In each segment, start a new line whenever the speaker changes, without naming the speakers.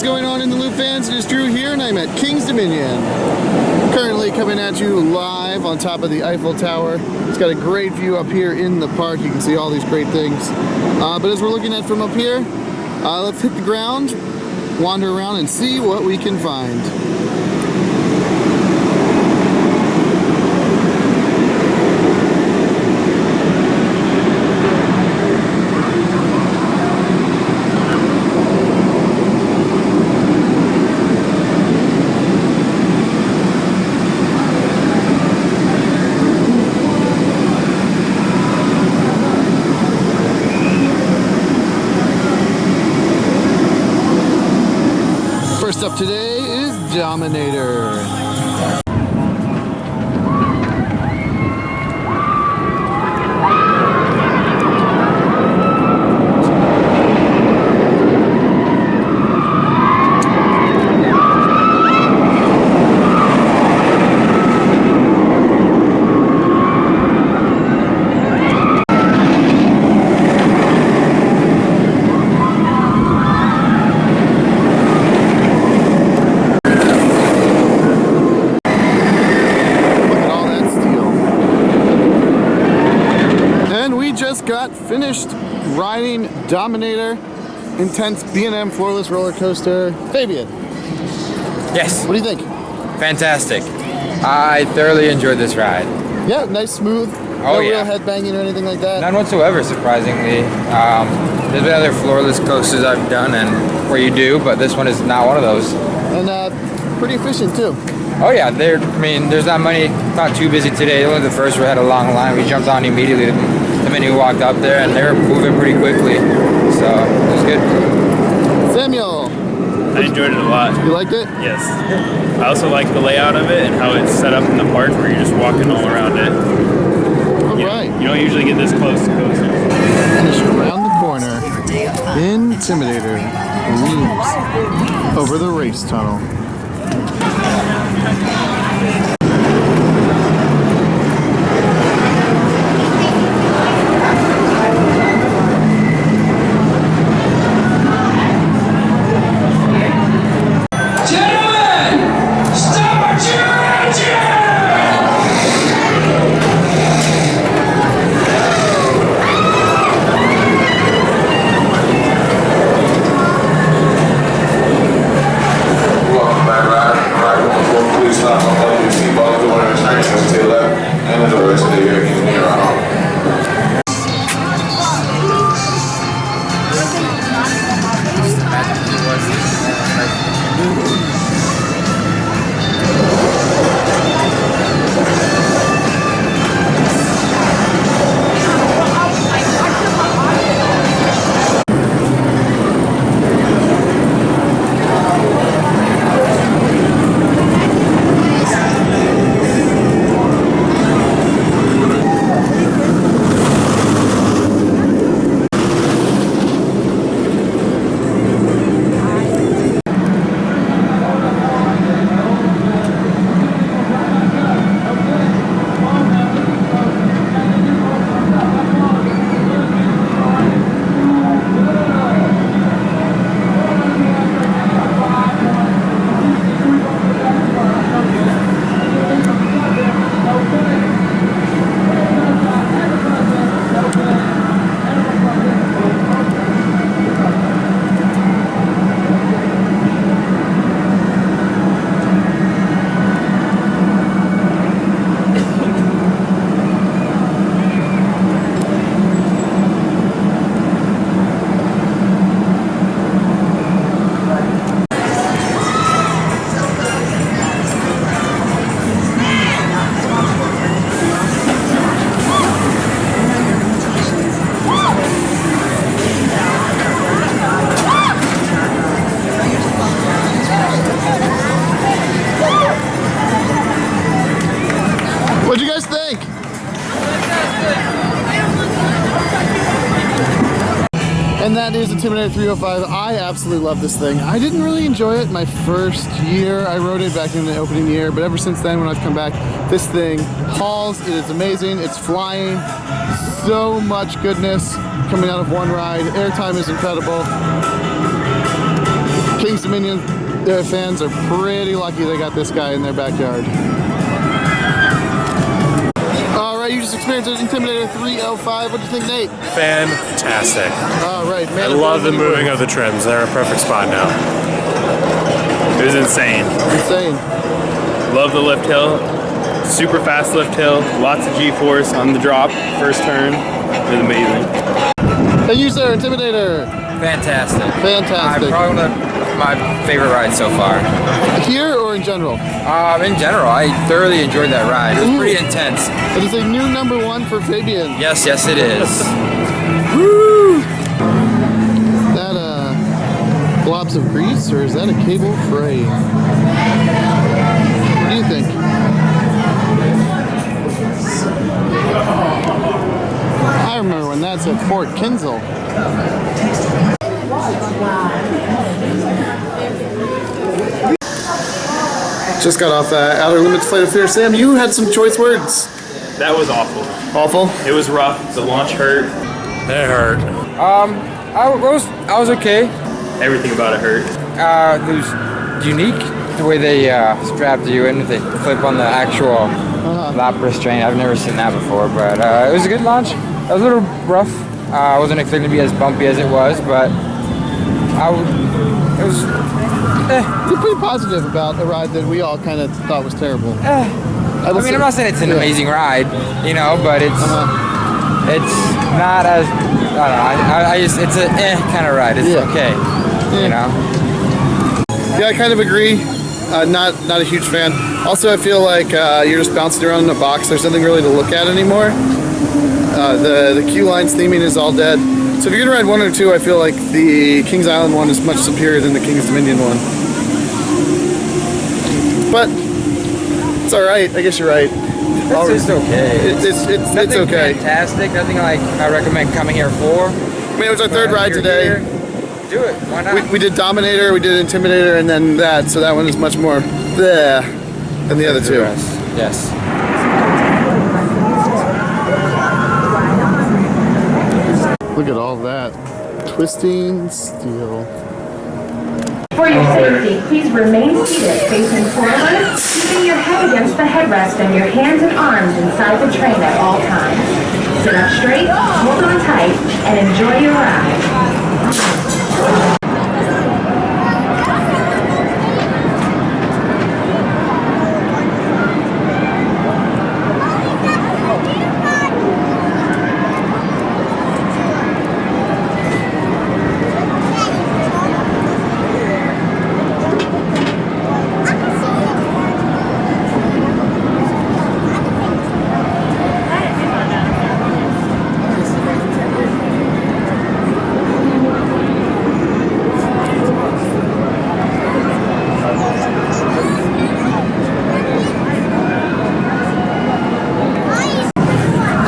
is going on in the Loop fans? It is Drew here, and I'm at King's Dominion. Currently coming at you live on top of the Eiffel Tower. It's got a great view up here in the park. You can see all these great things. But as we're looking at from up here, let's hit the ground, wander around, and see what we can find. First up today is Dominator. Just got finished riding Dominator, intense B&M floorless roller coaster. Fabian.
Yes.
What do you think?
Fantastic. I thoroughly enjoyed this ride.
Yeah, nice, smooth. No real headbanging or anything like that.
None whatsoever, surprisingly. There's been other floorless coasters I've done and where you do, but this one is not one of those.
And pretty efficient too.
Oh yeah, there's not too busy today. Only the first we had a long line. We jumped on immediately the minute we walked up there, and they were moving pretty quickly. So it was good.
Samuel.
I enjoyed it a lot.
You liked it?
Yes. I also like the layout of it and how it's set up in the park where you're just walking all around it.
Alright.
You don't usually get this close to coasters.
Finish around the corner. Intimidator loops over the race tunnel. What'd you guys think? And that is Intimidator 305. I absolutely love this thing. I didn't really enjoy it my first year. I rode it back in the opening year, but ever since then when I've come back, this thing hauls. It is amazing. It's flying. So much goodness coming out of one ride. Airtime is incredible. Kings Dominion, their fans are pretty lucky they got this guy in their backyard. Alright, you just experienced Intimidator 305. What do you think, Nate?
Fantastic.
Alright, man.
I love the moving of the trims. They're a perfect spot now.
It was insane.
Insane.
Love the lift hill. Super fast lift hill. Lots of G-force on the drop. First turn. It was amazing.
Thank you, sir. Intimidator.
Fantastic.
Fantastic.
Probably one of my favorite rides so far.
Here or in general?
In general, I thoroughly enjoyed that ride. It was pretty intense.
It is a new #1 for Fabian.
Yes, yes it is.
Woo! That globs of grease, or is that a cable fray? What do you think? I remember when that's at Fort Kinzel. Just got off Outer Limits Flight of Fear. Sam, you had some choice words.
That was awful.
Awful?
It was rough. The launch hurt.
It hurt.
I was okay.
Everything about it hurt.
It was unique the way they strapped you in. They clip on the actual lap restraint. I've never seen that before, but it was a good launch. It was a little rough. I wasn't expecting to be as bumpy as it was, but it was.
You're pretty positive about a ride that we all kind of thought was terrible.
I mean, I'm not saying it's an amazing ride, you know, but it's not as, I don't know, it's a kind of ride. It's okay, you know.
Yeah, I kind of agree. Not a huge fan. Also, I feel like you're just bouncing around in a box. There's nothing really to look at anymore. The Q Lines theming is all dead. So if you're gonna ride 1 or 2, I feel like the Kings Island one is much superior than the Kings Dominion one. But it's all right. I guess you're right.
It's just okay.
It's okay.
Fantastic. Nothing like I recommend coming here for.
I mean, it was our third ride today.
Here, do it. Why not?
We did Dominator, we did Intimidator, and then that. So that one is much more bleh than the other two.
Yes.
Look at all that. Twisting steel.
For your safety, please remain seated facing forward, keeping your head against the headrest and your hands and arms inside the train at all times. Sit up straight, hold on tight, and enjoy your ride.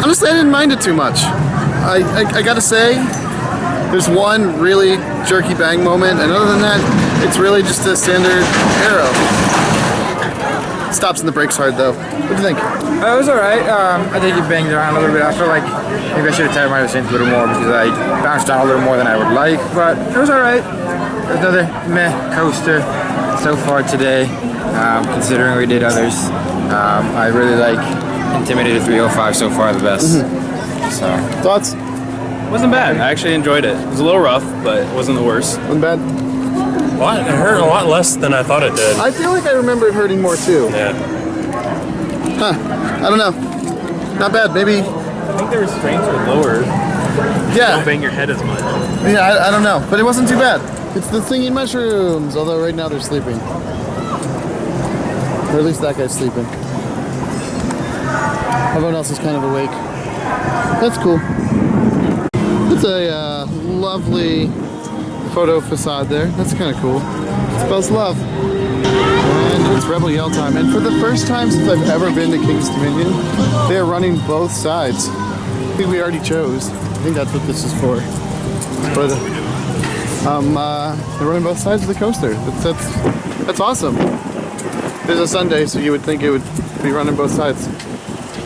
Honestly, I didn't mind it too much. I gotta say, there's one really jerky bang moment, and other than that, it's really just a standard arrow. Stops and the brakes hard though. What do you think?
It was alright. I think it banged around a little bit. I feel like maybe I should have tied my restraints a little more because I bounced down a little more than I would like, but it was alright. Another meh coaster so far today, considering we did others. I really like Intimidator 305 so far, the best. So
Thoughts?
Wasn't bad. I actually enjoyed it. It was a little rough, but it wasn't the worst.
Wasn't bad?
What? It hurt a lot less than I thought it did.
I feel like I remember it hurting more too.
Yeah.
Huh. I don't know. Not bad. Maybe.
I think the restraints are lower.
Yeah.
Don't bang your head as much.
Yeah, I don't know. But it wasn't too bad. It's the thingy mushrooms, although right now they're sleeping. Or at least that guy's sleeping. Everyone else is kind of awake. That's cool. It's a lovely photo facade there. That's kind of cool. It spells love. And it's Rebel Yell time. And for the first time since I've ever been to Kings Dominion, they are running both sides. I think we already chose. I think that's what this is for. But they're running both sides of the coaster. That's awesome. It's a Sunday, so you would think it would be running both sides.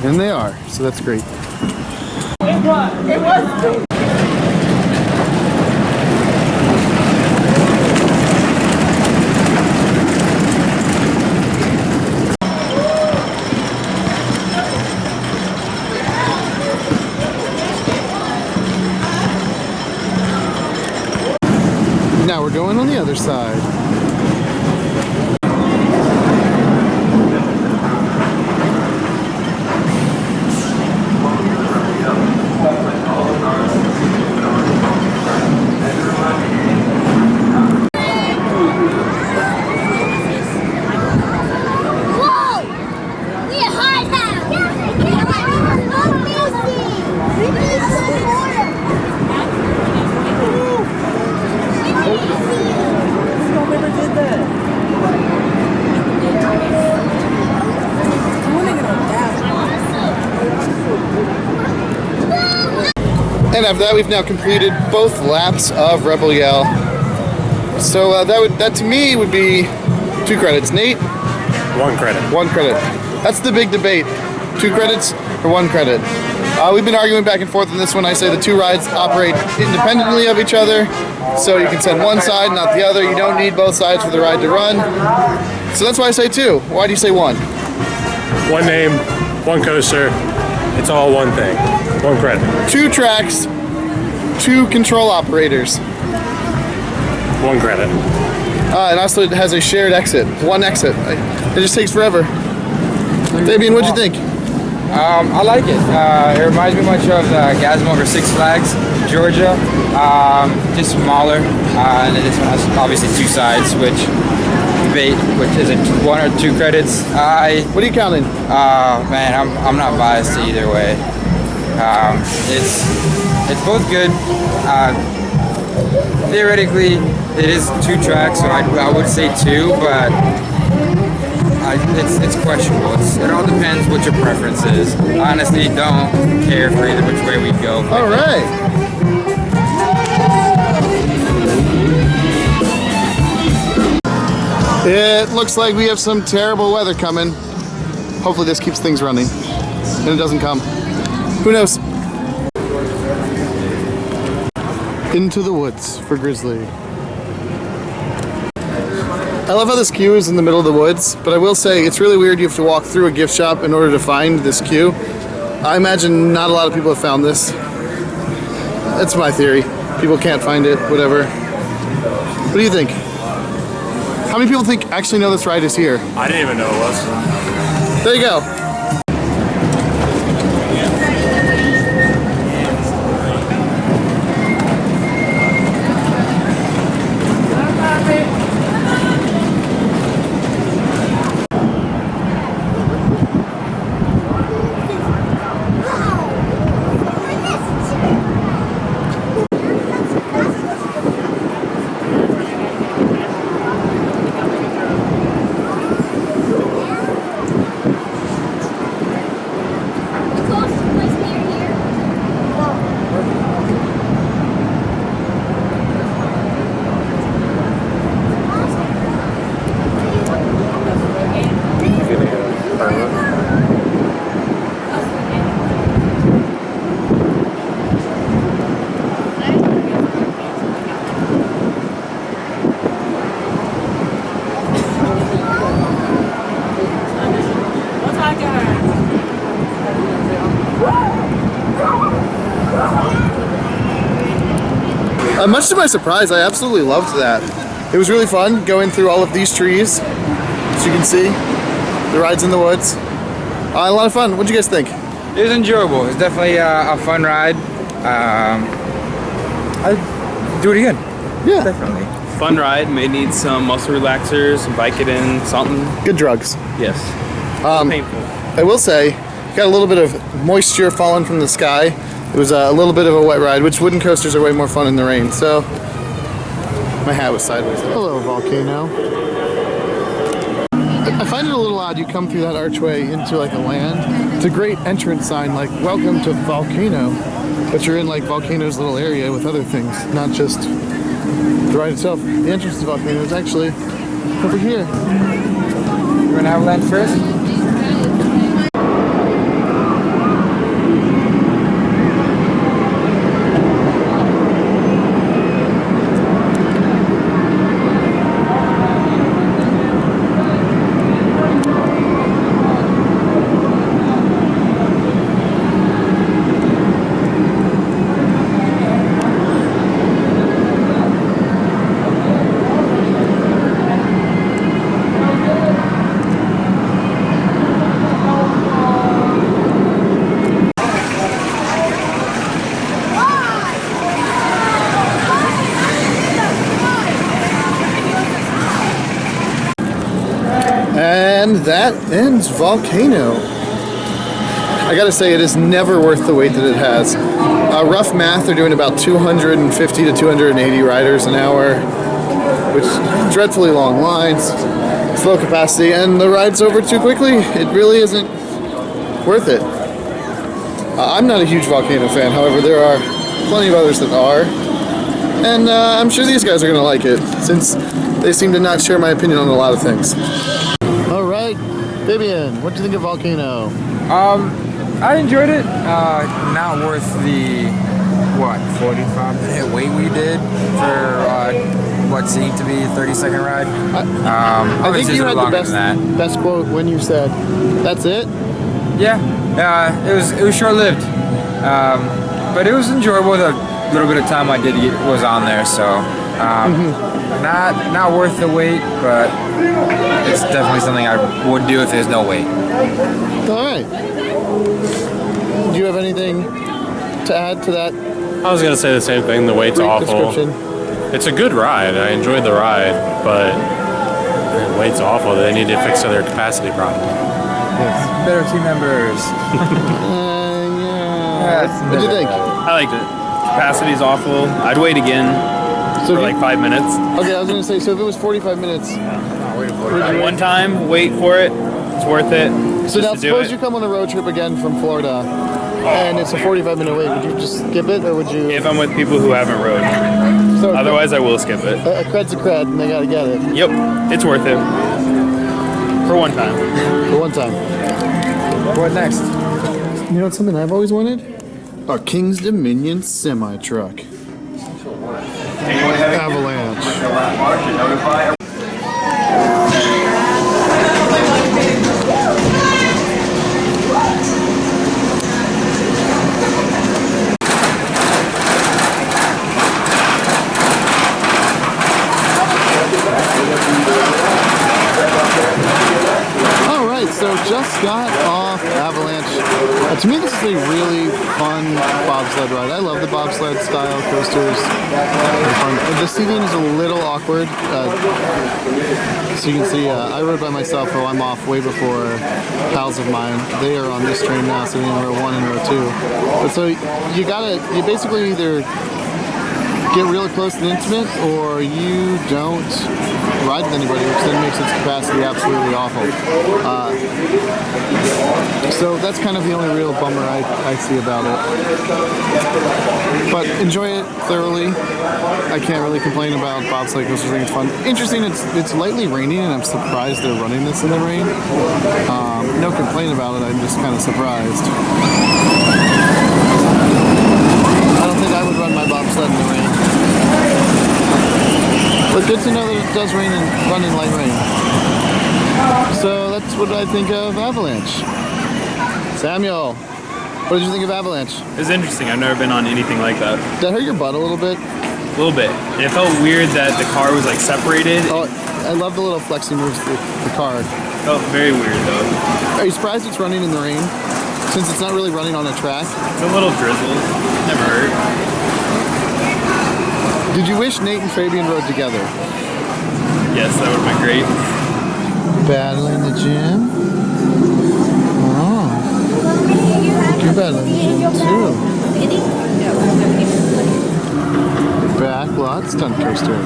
And they are, so that's great.
It was.
we're going on the other side. And after that, we've now completed both laps of Rebel Yell. So that to me would be 2 credits. Nate?
1 credit.
1 credit. That's the big debate. 2 credits or 1 credit. We've been arguing back and forth on this one. I say the 2 rides operate independently of each other, so you can send one side, not the other. You don't need both sides for the ride to run. So that's why I say 2. Why do you say 1?
1 name, 1 coaster. It's all one thing. 1 credit.
2 tracks, 2 control operators.
1 credit.
And also it has a shared exit. 1 exit. It just takes forever. Fabian, what'd you think?
I like it. It reminds me much of the Gasm over Six Flags, Georgia. Just smaller. And then this one has obviously 2 sides, which is it 1 or 2 credits?
What are you counting?
Man, I'm not biased either way. It's both good. Theoretically, it is 2 tracks, so I would say 2, but it's questionable. It all depends what your preference is. Honestly, don't care for either which way we go.
All right. It looks like we have some terrible weather coming. Hopefully this keeps things running and it doesn't come. Who knows? Into the woods for Grizzly. I love how this queue is in the middle of the woods, but I will say it's really weird you have to walk through a gift shop in order to find this queue. I imagine not a lot of people have found this. That's my theory. People can't find it, whatever. What do you think? How many people actually know this ride is here?
I didn't even know it was.
There you go. Much to my surprise, I absolutely loved that. It was really fun going through all of these trees. As you can see, the rides in the woods. A lot of fun. What'd you guys think?
It was enjoyable. It's definitely a fun ride. I'd do it again.
Yeah.
Definitely.
Fun ride. May need some muscle relaxers, Vicodin, something.
Good drugs.
Yes. Painful.
I will say, got a little bit of moisture falling from the sky. It was a little bit of a wet ride, which wooden coasters are way more fun in the rain, so my hat was sideways. Hello, Volcano. I find it a little odd you come through that archway into like a land. It's a great entrance sign like, welcome to Volcano, but you're in like Volcano's little area with other things, not just the ride itself. The entrance to Volcano is actually over here.
You wanna have land first?
And that ends Volcano. I gotta say, it is never worth the wait that it has. Rough math, they're doing about 250 to 280 riders an hour, which dreadfully long lines, slow capacity, and the ride's over too quickly. It really isn't worth it. I'm not a huge Volcano fan, however, there are plenty of others that are, and I'm sure these guys are gonna like it, since they seem to not share my opinion on a lot of things. All right, Fabian, what do you think of Volcano?
I enjoyed it. Not worth the, what, 45-minute wait we did for what seemed to be a 30-second ride.
I think you had the best quote when you said, "That's it."
Yeah, it was short-lived, but it was enjoyable. The little bit of time I did was on there, so not worth the wait, but it's definitely something I would do if there's no wait.
All right. Do you have anything to add to that?
I was gonna say the same thing. The wait's awful. It's a good ride. I enjoyed the ride, but the wait's awful. They need to fix their capacity problem.
Yes.
Better team members.
Yeah. What do you think?
I liked it. Capacity's awful. I'd wait again for like 5 minutes.
Okay, I was gonna say, so if it was 45 minutes,
One time, wait for it. It's worth it.
So now suppose you come on a road trip again from Florida and it's a 45-minute wait. Would you just skip it, or would you?
If I'm with people who haven't rode.
So
Otherwise, I will skip it.
A cred's a cred, and they gotta get it.
Yep, it's worth it. For one time.
For one time.
What next?
You know what's something I've always wanted? A King's Dominion semi-truck. Avalanche. So just got off Avalanche. To me, this is a really fun bobsled ride. I love the bobsled style coasters. They're fun. The seating is a little awkward. So you can see, I rode by myself, so I'm off way before pals of mine. They are on this train now, sitting in row 1 and row 2. But so you basically either get really close and intimate, or you don't ride with anybody, which then makes its capacity absolutely awful. So that's kind of the only real bummer I see about it. But enjoy it thoroughly. I can't really complain about bobsled coasters. I think it's fun. Interesting, it's lightly raining, and I'm surprised they're running this in the rain. No complaint about it, I'm just kind of surprised. I don't think I would run my bobsled in the rain. But good to know that it does rain and run in light rain. So that's what I think of Avalanche. Samuel, what did you think of Avalanche?
It was interesting. I've never been on anything like that.
Did that hurt your butt a little bit?
A little bit. And it felt weird that the car was like separated.
Oh, I love the little flexing moves with the car.
It felt very weird though.
Are you surprised it's running in the rain? Since it's not really running on a track?
It's a little drizzle. Never hurt.
Did you wish Nate and Fabian rode together?
Yes, that would have been great.
Battle in the gym? Oh. You battle in the gym too. Back lot stunt coaster.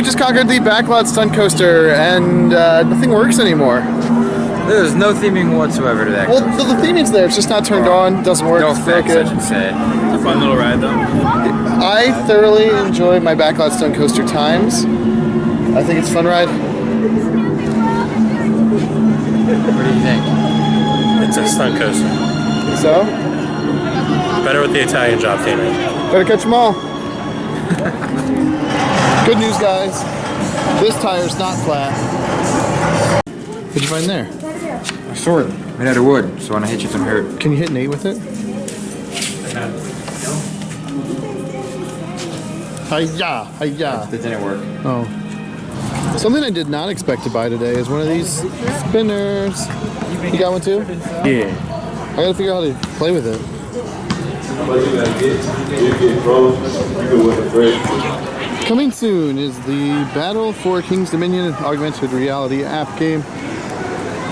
we just conquered the backlot stunt coaster, and nothing works anymore.
There's no theming whatsoever to that.
Well, the theming's there. It's just not turned on. Doesn't work.
No
It's
effects, I
broken.
should say.
It's a fun little ride though.
I thoroughly enjoy my backlot stunt coaster times. I think it's a fun ride.
What do you think?
It's a stunt coaster.
So,
Better with the Italian job theming.
better catch them all. Good news, guys. This tire's not flat. What'd you find there?
A sword made out of wood, so when I hit you, it's gonna hurt.
Can you hit an 8 with it? Hi-ya, hi-ya.
That didn't work.
Oh. Something I did not expect to buy today is one of these spinners. You got one too?
Yeah.
I gotta figure out how to play with it. Coming soon is the Battle for King's Dominion augmented reality app game.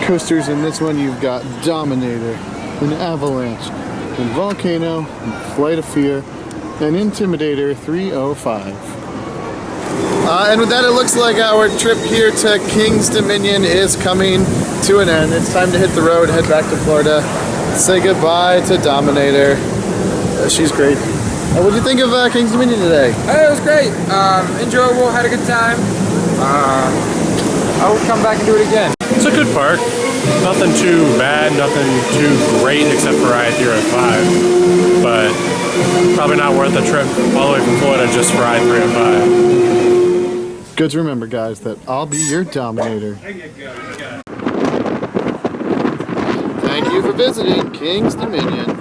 Coasters in this one, you've got Dominator, an Avalanche, and Volcano, and Flight of Fear, and Intimidator 305. And with that, it looks like our trip here to King's Dominion is coming to an end. It's time to hit the road, head back to Florida, say goodbye to Dominator. She's great. What did you think of King's Dominion today?
Hey, it was great. Enjoyable, had a good time. I would come back and do it again.
It's a good park. Nothing too bad, nothing too great except for ride 305. But probably not worth a trip all the way from Florida just for ride 305.
Good to remember, guys, that I'll be your Dominator. Thank you for visiting King's Dominion.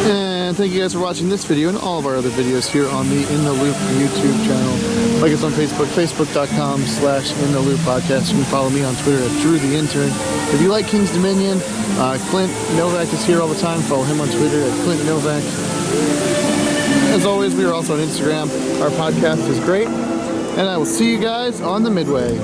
And thank you guys for watching this video and all of our other videos here on the In the Loop YouTube channel. Like us on Facebook, facebook.com/InTheLoopPodcast. You can follow me on Twitter at DrewTheIntern. If you like King's Dominion, Clint Novak is here all the time. Follow him on Twitter at Clint Novak. As always, we are also on Instagram. Our podcast is great. And I will see you guys on the Midway.